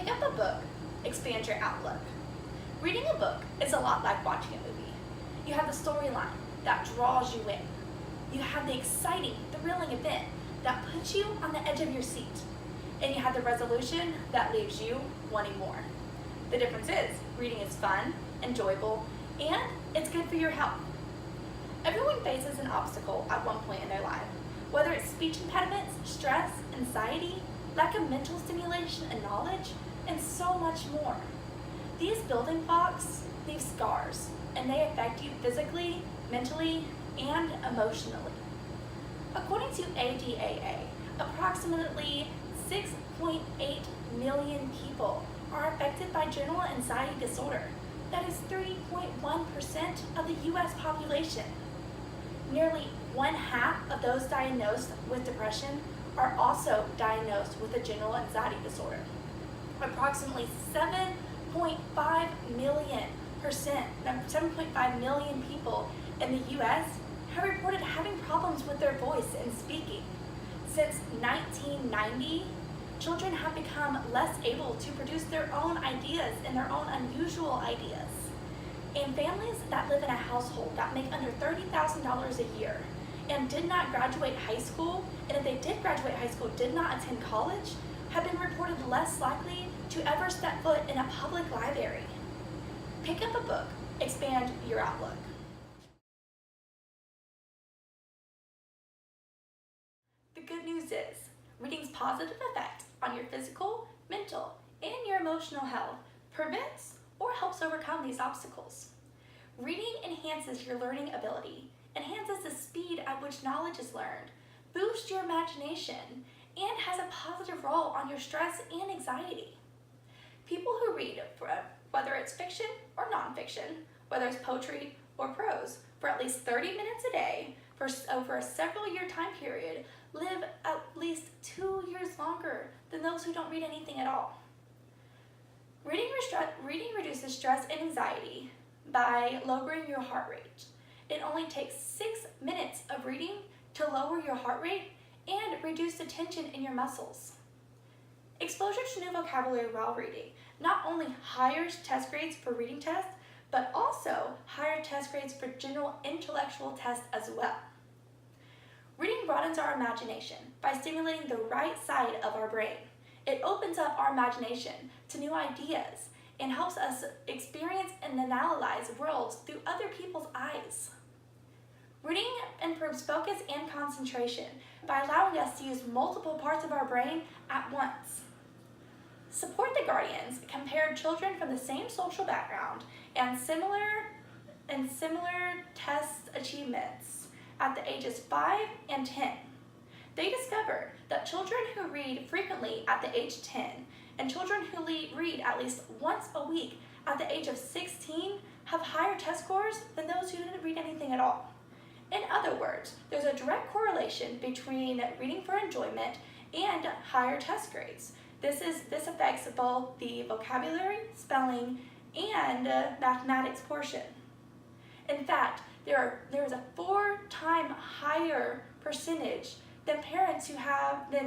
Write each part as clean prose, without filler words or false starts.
Pick up a book, expand your outlook. Reading a book is a lot like watching a movie. You have the storyline that draws you in. You have the exciting, thrilling event that puts you on the edge of your seat. And you have the resolution that leaves you wanting more. The difference is, reading is fun, enjoyable, and it's good for your health. Everyone faces an obstacle at one point in their life, whether it's speech impediments, stress, anxiety, lack of mental stimulation and knowledge, and so much more. These building blocks leave scars, and they affect you physically, mentally, and emotionally. According to ADAA, approximately 6.8 million people are affected by general anxiety disorder. That is 3.1% of the U.S. population. Nearly 1/2 of those diagnosed with depression are also diagnosed with a general anxiety disorder. Approximately 7.5 million people in the U.S. have reported having problems with their voice and speaking. Since 1990, children have become less able to produce their own ideas and their own unusual ideas. And families that live in a household that make under $30,000 a year and did not graduate high school, and if they did graduate high school, did not attend college, have been reported less likely to ever step foot in a public library. Pick up a book, expand your outlook. The good news is, reading's positive effect on your physical, mental, and your emotional health prevents or helps overcome these obstacles. Reading enhances your learning ability, enhances the speed at which knowledge is learned, boosts your imagination, and has a positive role on your stress and anxiety. People who read, whether it's fiction or nonfiction, whether it's poetry or prose, for at least 30 minutes a day for over a several-year time period, live at least 2 years longer than those who don't read anything at all. Reading reduces stress and anxiety by lowering your heart rate. It only takes 6 minutes of reading to lower your heart rate and reduce the tension in your muscles. Exposure to new vocabulary while reading not only higher test grades for reading tests, but also higher test grades for general intellectual tests as well. Reading broadens our imagination by stimulating the right side of our brain. It opens up our imagination to new ideas and helps us experience and analyze worlds through other people's eyes. Reading improves focus and concentration by allowing us to use multiple parts of our brain at once. Support the Guardians compared children from the same social background and similar test achievements at the ages 5 and 10. They discovered that children who read frequently at the age 10 and children who read at least once a week at the age of 16 have higher test scores than those who didn't read anything at all. In other words, there's a direct correlation between reading for enjoyment and higher test grades. This affects both the vocabulary, spelling, and mathematics portion. In fact, there is a 4-time higher percentage than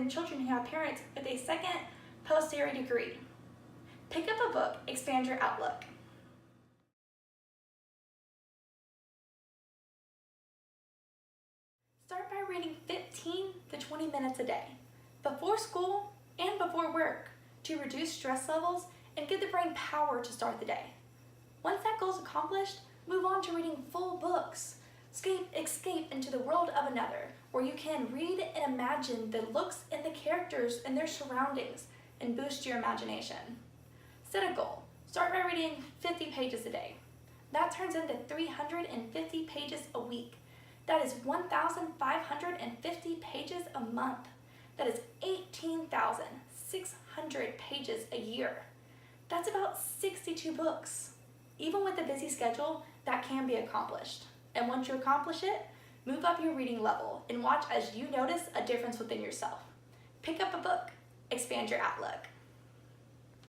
children who have parents with a second post-secondary degree. Pick up a book, expand your outlook. Start by reading 15 to 20 minutes a day, before school and before work, to reduce stress levels and give the brain power to start the day. Once that goal is accomplished, move on to reading full books. Escape into the world of another, where you can read and imagine the looks and the characters and their surroundings and boost your imagination. Set a goal. Start by reading 50 pages a day. That turns into 350 pages a week. That is 1,550 pages a month. That is 18,600 pages a year. That's about 62 books. Even with a busy schedule, that can be accomplished. And once you accomplish it, move up your reading level and watch as you notice a difference within yourself. Pick up a book, expand your outlook.